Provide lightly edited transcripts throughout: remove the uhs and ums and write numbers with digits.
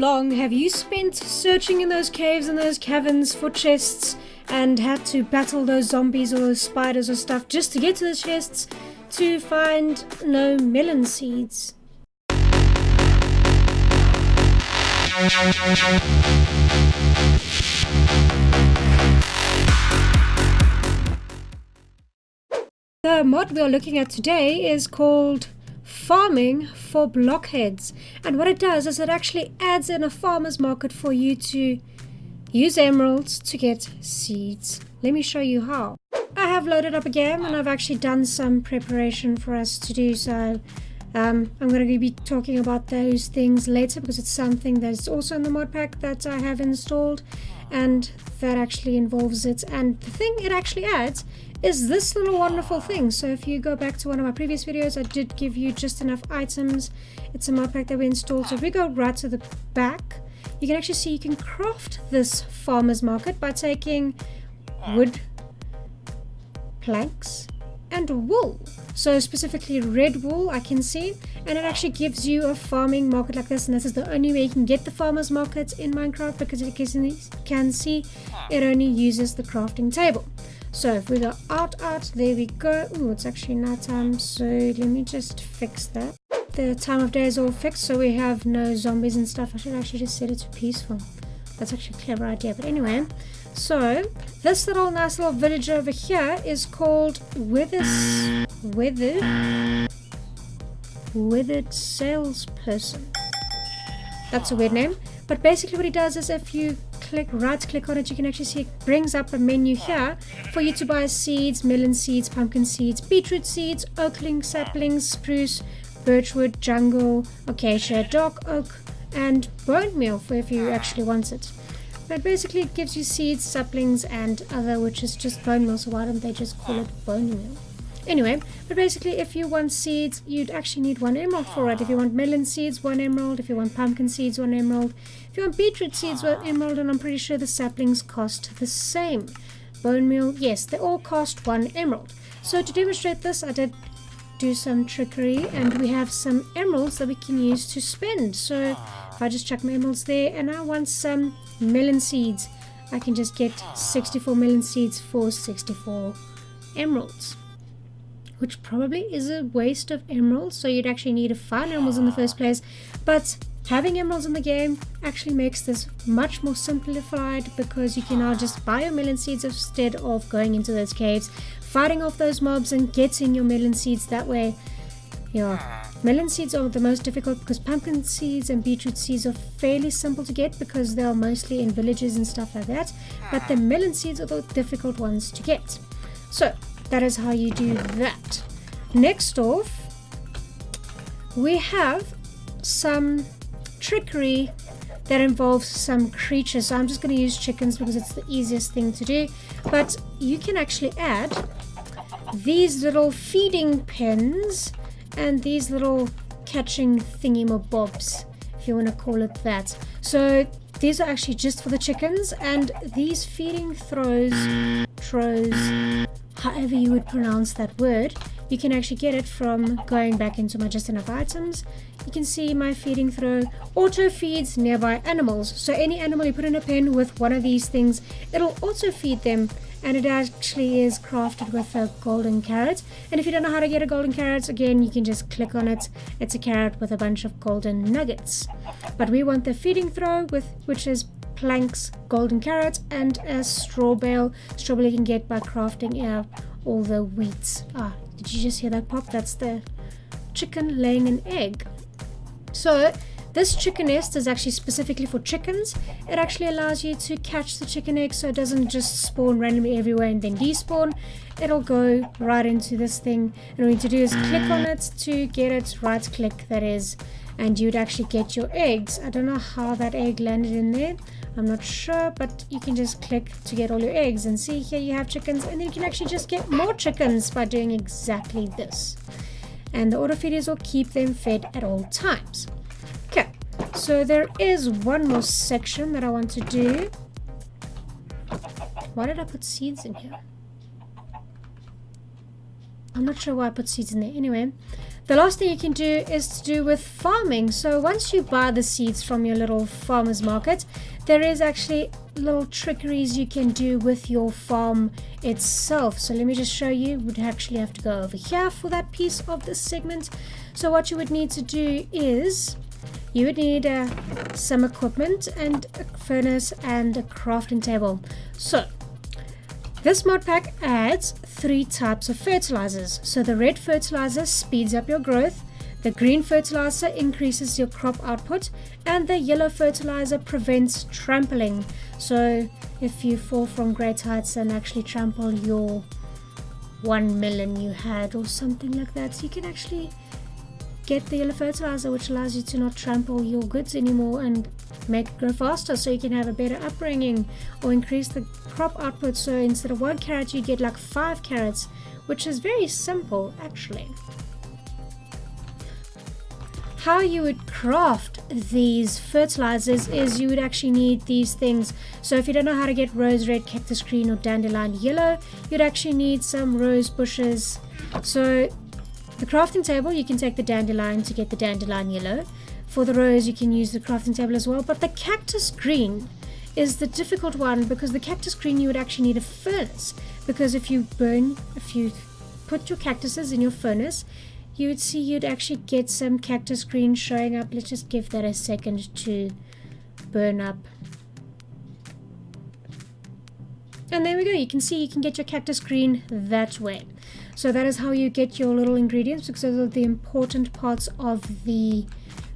long have you spent searching in those caves and those caverns for chests and had to battle those zombies or those spiders or stuff just to get to the chests to find no melon seeds? The mod we are looking at today is called Farming for Blockheads, and what it does is it actually adds in a farmer's market for you to use emeralds to get seeds. Let me show you how. I have loaded up a game and I've actually done some preparation for us to do so. I'm going to be talking about those things later because it's something that's also in the mod pack that I have installed and that actually involves it. And the thing it actually adds is this little wonderful thing. So if you go back to one of my previous videos, I did give you just enough items. It's a mod pack that we installed. So if we go right to the back, you can actually see you can craft this farmer's market by taking wood, planks, and wool. So specifically red wool I can see, and it actually gives you a farming market like this, and this is the only way you can get the farmers market in Minecraft because as you can see it only uses the crafting table. So if we go out, there we go. Oh, it's actually night time, so let me just fix that. The time of day is all fixed, so we have no zombies and stuff. I should actually just set it to peaceful. That's actually a clever idea, but anyway. So this little nice little village over here is called Withered Salesperson. That's a weird name, but basically what he does is if you right click on it, you can actually see it brings up a menu here for you to buy seeds, melon seeds, pumpkin seeds, beetroot seeds, oakling saplings, spruce, birchwood, jungle, acacia, dark oak, and bone meal for if you actually want it. But basically it gives you seeds, saplings, and other, which is just bone meal, so why don't they just call it bone meal? Anyway, but basically if you want seeds, you'd actually need 1 emerald for it. If you want melon seeds, 1 emerald. If you want pumpkin seeds, 1 emerald. If you want beetroot seeds, 1 emerald, and I'm pretty sure the saplings cost the same. Bone meal, yes, they all cost 1 emerald. So to demonstrate this, I did do some trickery, and we have some emeralds that we can use to spend. So if I just chuck my emeralds there, and I want some melon seeds, I can just get 64 melon seeds for 64 emeralds, which probably is a waste of emeralds, so you'd actually need to find emeralds in the first place. But having emeralds in the game actually makes this much more simplified because you can now just buy your melon seeds instead of going into those caves, fighting off those mobs and getting your melon seeds that way. Yeah, melon seeds are the most difficult because pumpkin seeds and beetroot seeds are fairly simple to get because they are mostly in villages and stuff like that, but the melon seeds are the difficult ones to get. So that is how you do that. Next off, we have some trickery that involves some creatures. So I'm just going to use chickens because it's the easiest thing to do, but you can actually add these little feeding pens and these little catching thingy-mabobs, if you want to call it that. So these are actually just for the chickens, and these feeding trows, however you would pronounce that word, you can actually get it from going back into my just enough items. You can see my feeding throw auto feeds nearby animals. So any animal you put in a pen with one of these things, it'll auto feed them, and it actually is crafted with a golden carrot. And if you don't know how to get a golden carrot, again, you can just click on it. It's a carrot with a bunch of golden nuggets. But we want the feeding throw, which is planks, golden carrot, and a straw bale. Straw bale you can get by crafting all the wheats. Did you just hear that pop? That's the chicken laying an egg. So this chicken nest is actually specifically for chickens. It actually allows you to catch the chicken egg so it doesn't just spawn randomly everywhere and then despawn. It'll go right into this thing, and all you need to do is click on it to get it, right click that is, and you'd actually get your eggs. I don't know how that egg landed in there, I'm not sure, but you can just click to get all your eggs, and see here you have chickens, and then you can actually just get more chickens by doing exactly this. And the auto feeders will keep them fed at all times. Okay, so there is one more section that I want to do. Why did I put seeds in here? I'm not sure why I put seeds in there. Anyway, the last thing you can do is to do with farming. So once you buy the seeds from your little farmer's market, there is actually little trickeries you can do with your farm itself. So let me just show you. Would actually have to go over here for that piece of this segment. So what you would need to do is you would need some equipment and a furnace and a crafting table. So this mod pack adds 3 types of fertilizers. So the red fertilizer speeds up your growth, the green fertilizer increases your crop output, and the yellow fertilizer prevents trampling. So if you fall from great heights and actually trample your 1 million you had or something like that, so you can actually get the yellow fertilizer, which allows you to not trample your goods anymore and make it grow faster, so you can have a better upbringing or increase the crop output. So instead of 1 carrot you get like 5 carrots, which is very simple actually. How you would craft these fertilizers is you would actually need these things. So if you don't know how to get rose red, cactus green or dandelion yellow, you'd actually need some rose bushes. So the crafting table, you can take the dandelion to get the dandelion yellow. For the rose you can use the crafting table as well, but the cactus green is the difficult one, because the cactus green you would actually need a furnace, because if you put your cactuses in your furnace, you would see you'd actually get some cactus green showing up. Let's just give that a second to burn up. And there we go. You can see you can get your cactus green that way. So that is how you get your little ingredients, because those are the important parts of the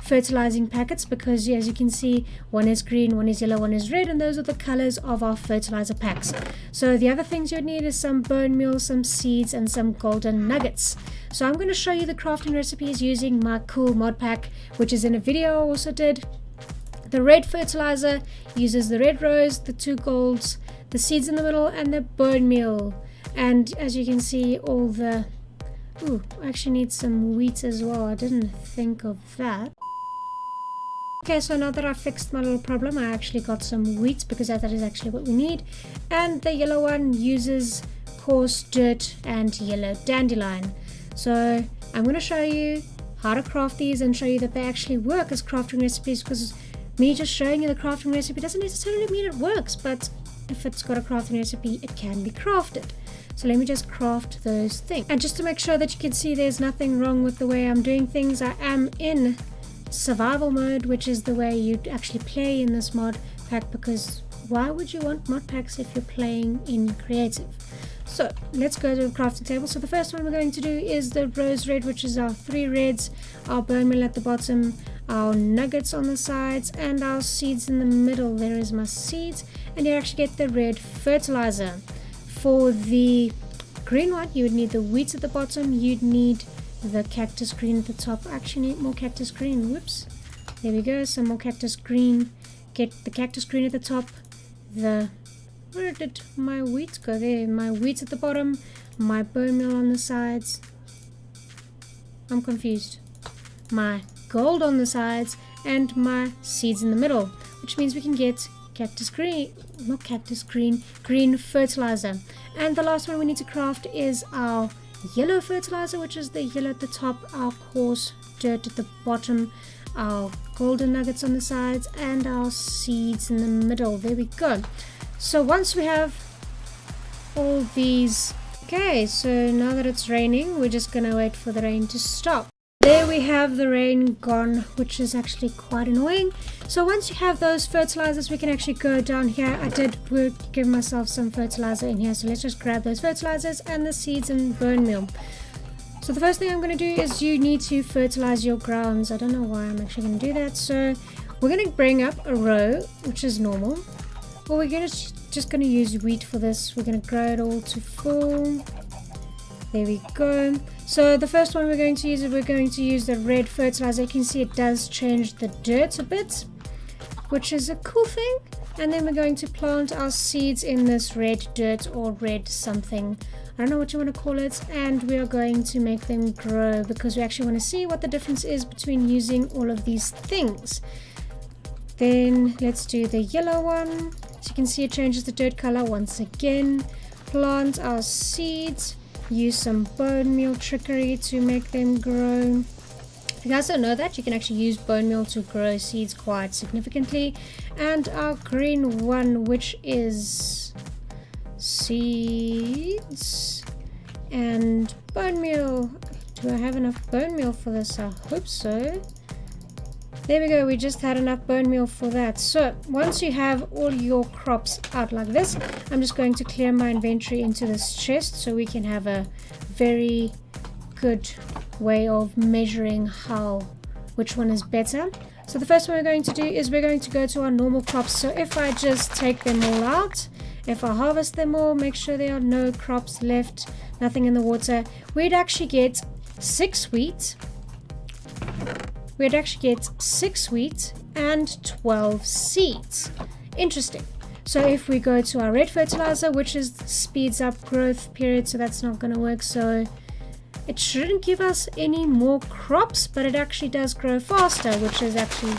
fertilizing packets, because as you can see, one is green, one is yellow, one is red, and those are the colors of our fertilizer packs. So the other things you would need is some bone meal, some seeds, and some golden nuggets. So I'm going to show you the crafting recipes using my cool mod pack, which is in a video I also did. The red fertilizer uses the red rose, the 2 golds, the seeds in the middle, and the bone meal. And as you can see, all the I actually need some wheat as well. I didn't think of that. Okay, so now that I fixed my little problem, I actually got some wheat, because that is actually what we need. And the yellow one uses coarse dirt and yellow dandelion. So I'm going to show you how to craft these and show you that they actually work as crafting recipes, because me just showing you the crafting recipe doesn't necessarily mean it works, but if it's got a crafting recipe, it can be crafted. So let me just craft those things. And just to make sure that you can see there's nothing wrong with the way I'm doing things, I am in survival mode, which is the way you'd actually play in this mod pack, because why would you want mod packs if you're playing in creative? So let's go to the crafting table. So the first one we're going to do is the rose red, which is our 3 reds, our bone meal at the bottom, our nuggets on the sides, and our seeds in the middle. There is my seeds, and you actually get the red fertilizer. For the green one, you would need the wheat at the bottom, you'd need the cactus green at the top. I actually need more cactus green. Whoops. There we go. Some more cactus green. Get the cactus green at the top. Where did my wheat go? There. My wheat at the bottom. My bone meal on the sides. I'm confused. My gold on the sides. And my seeds in the middle. Which means we can get green fertilizer. And the last one we need to craft is our yellow fertilizer, which is the yellow at the top, our coarse dirt at the bottom, our golden nuggets on the sides, and our seeds in the middle. There we go. So once we have all these, okay, so now that it's raining, we're just gonna wait for the rain to stop. There we have the rain gone, which is actually quite annoying. So once you have those fertilizers, we can actually go down here. I did give myself some fertilizer in here, so let's just grab those fertilizers and the seeds and bone meal. So the first thing I'm going to do is you need to fertilize your grounds. I don't know why I'm actually going to do that. So we're going to bring up a row, which is normal. Well, we're just going to use wheat for this. We're going to grow it all to full. There we go. So the first one we're going to use the red fertilizer. You can see it does change the dirt a bit, which is a cool thing. And then we're going to plant our seeds in this red dirt or red something. I don't know what you want to call it. And we are going to make them grow, because we actually want to see what the difference is between using all of these things. Then let's do the yellow one. So you can see it changes the dirt color once again. Plant our seeds. use some bone meal trickery to make them grow. If you guys don't know that, you can actually use bone meal to grow seeds quite significantly. And our green one, which is seeds and bone meal. Do I have enough bone meal for this? I hope so. There we go, we just had enough bone meal for that. So once you have all your crops out like this, I'm just going to clear my inventory into this chest so we can have a very good way of measuring which one is better. So the first one we're going to do is we're going to go to our normal crops. So if I just take them all out, if I harvest them all, make sure there are no crops left, nothing in the water, we'd actually get 6 wheat. We'd actually get 6 wheat and 12 seeds. Interesting. So if we go to our red fertilizer, which is speeds up growth period, so that's not going to work. So it shouldn't give us any more crops, but it actually does grow faster, which is actually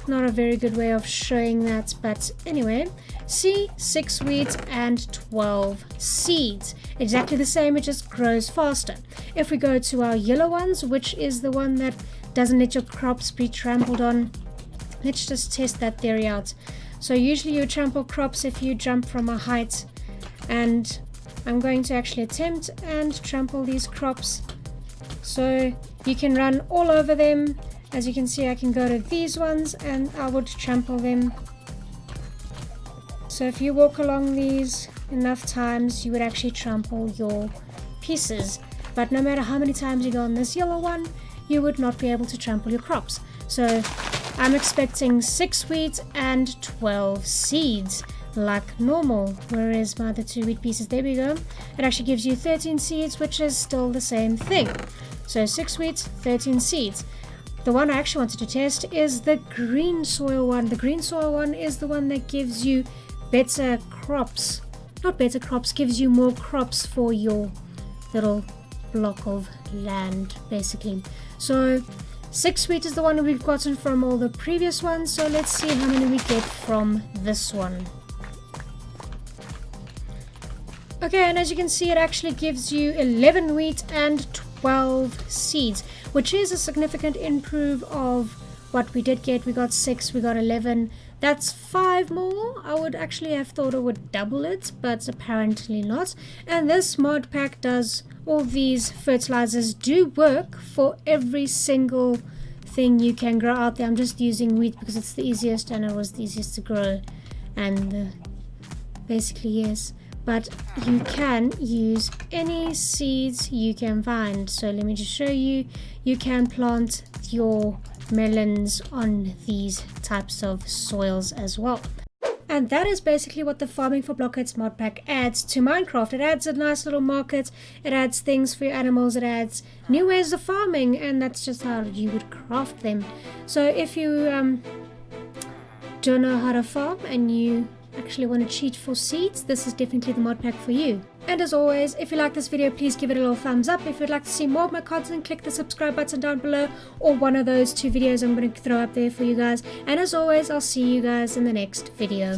not a very good way of showing that. But anyway, see, 6 wheat and 12 seeds. Exactly the same, it just grows faster. If we go to our yellow ones, which is the one that doesn't let your crops be trampled on, let's just test that theory out. So usually you trample crops if you jump from a height, and I'm going to actually attempt and trample these crops. So you can run all over them. As you can see, I can go to these ones and I would trample them. So if you walk along these enough times, you would actually trample your pieces. But no matter how many times you go on this yellow one, you would not be able to trample your crops. So I'm expecting 6 wheat and 12 seeds like normal. Where is my other 2 wheat pieces? There we go. It actually gives you 13 seeds, which is still the same thing. So 6 wheat, 13 seeds. The one I actually wanted to test is the green soil one. The green soil one is the one that gives you better crops. Not better crops, gives you more crops for your little block of land, basically. So 6 wheat is the one we've gotten from all the previous ones. So let's see how many we get from this one. Okay, and as you can see, it actually gives you 11 wheat and 12 seeds, which is a significant improve of what we did get. We got 6, we got 11. That's 5 more. I would actually have thought it would double it, but apparently not. And this mod pack does, all these fertilizers do work for every single thing you can grow out there. I'm just using wheat because it's the easiest and it was the easiest to grow. And basically, yes. But you can use any seeds you can find. So let me just show you. You can plant your melons on these types of soils as well. And that is basically what the Farming for Blockheads mod pack adds to Minecraft. It adds a nice little market, it adds things for your animals, it adds new ways of farming, and that's just how you would craft them. So if you don't know how to farm and you actually want to cheat for seeds, this is definitely the mod pack for you. And as always, if you like this video, please give it a little thumbs up. If you'd like to see more of my content, click the subscribe button down below, or one of those 2 videos I'm going to throw up there for you guys. And as always, I'll see you guys in the next video.